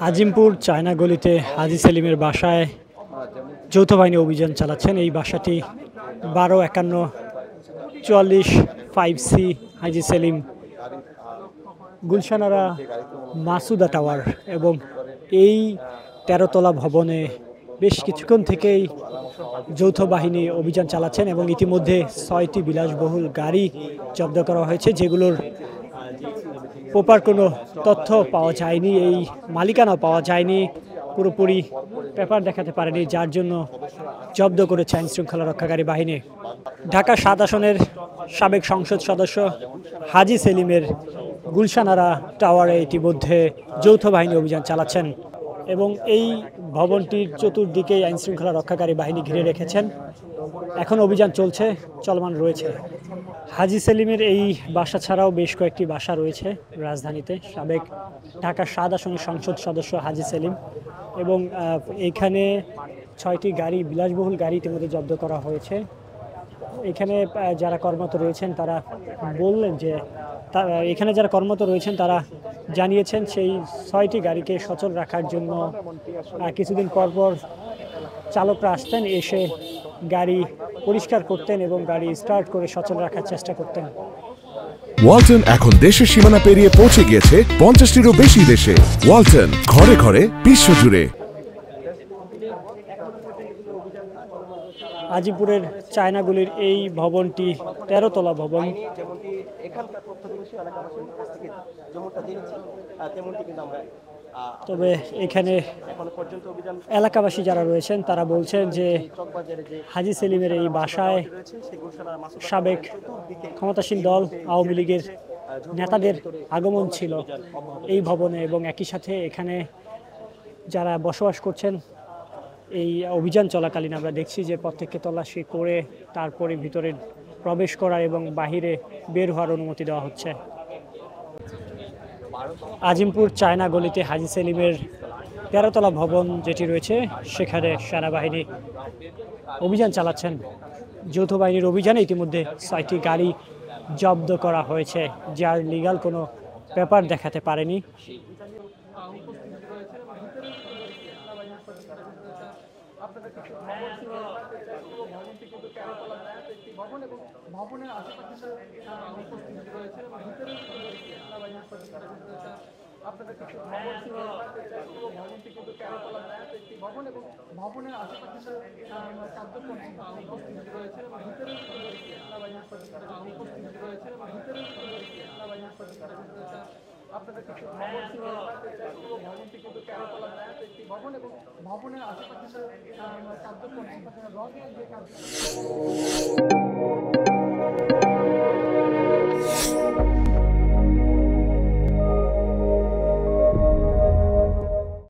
Azimpur China গলিতে হাজী সেলিমের বাসায় যৌথ বাহিনী অভিযান চালাচ্ছেন। এই বাসাটি 1251 44 5C হাজী সেলিম গুলশানারা মাসুদা টাওয়ার এবং এই 13তলা ভবনে বেশ কিছুক্ষণ থেকেই যৌথ বাহিনী অভিযান চালাচ্ছেন এবং ইতিমধ্যে 6টি বিলাসবহুল গাড়ি জব্দ করা হয়েছে, যেগুলোর প্রপার কোনো তথ্য পাওয়া যায়নি, এই মালিকানাও পাওয়া যায়নি, পুরোপুরি পেপার দেখাতে পারেনি, যার জন্য জব্দ করেছে আইন শৃঙ্খলা রক্ষাকারী বাহিনী। ঢাকা 7 আসনের সাবেক সংসদ সদস্য হাজী সেলিমের গুলশানারা টাওয়ারে ইতিমধ্যে যৌথ বাহিনী অভিযান চালাচ্ছেন এবং এই ভবনটির চতুর্দিকেই আইন শৃঙ্খলা রক্ষাকারী বাহিনী ঘিরে রেখেছেন। এখন অভিযান চলমান রয়েছে। হাজী সেলিমের এই বাসা ছাড়াও বেশ কয়েকটি বাসা রয়েছে রাজধানীতে। সাবেক ঢাকা 7 আসনের সংসদ সদস্য হাজী সেলিম এবং এখানে 6টি গাড়ি, বিলাসবহুল গাড়ি ইতিমধ্যে জব্দ করা হয়েছে। এখানে যারা কর্মরত রয়েছেন তারা বললেন যে তারা জানিয়েছেন সেই 6টি গাড়িকে সচল রাখার জন্য কিছুদিন পর চালকরা আসতেন, এসে গাড়ি পরিষ্কার করতেন এবং গাড়ি স্টার্ট করে সচল রাখার চেষ্টা করতেন। ওয়ালটন এখন দেশের সীমানা পেরিয়ে পৌঁছে গিয়েছে 50টিরও বেশি দেশে। ওয়ালটন, ঘরে ঘরে বিশ্বজুড়ে। আজিমপুরের চায়নাগুলির এই ভবনটি 13তলা ভবন। তবে এখানে এলাকাবাসী যারা রয়েছেন তারা বলছেন যে হাজী সেলিমের এই বাসায় সাবেক ক্ষমতাসীন দল আওয়ামী লীগের নেতাদের আগমন ছিল এই ভবনে এবং একই সাথে এখানে যারা বসবাস করছেন এই অভিযান চলাকালীন আমরা দেখছি যে প্রত্যেককে তল্লাশি করে তারপরে ভিতরে প্রবেশ করার এবং বাহিরে বের হওয়ার অনুমতি দেওয়া হচ্ছে। আজিমপুর চায়না গলিতে হাজী সেলিমের 13তলা ভবন যেটি রয়েছে সেখানে সেনাবাহিনী অভিযান চালাচ্ছেন। যৌথ বাহিনীর অভিযানে ইতিমধ্যে 6টি গাড়ি জব্দ করা হয়েছে, যার লিগাল কোনো পেপার দেখাতে পারেনি। ভবনের আশেপাশে উপস্থিত রয়েছে এবং ভিতরে আপনাদের কিছু খবর ছিল, ভবনটি কিন্তু 13তলা একটি ভবন এবং ভবনের আশেপাশে কার্যক্রম উপস্থিত রয়েছে এবং ভিতরে উপস্থিত রয়েছে এবং ভিতরে আপনাদের কিছু খবর ছিল, ভবনটি কিন্তু 13তলা একটি ভবন এবং ভবনের আশেপাশে কার্যক্রম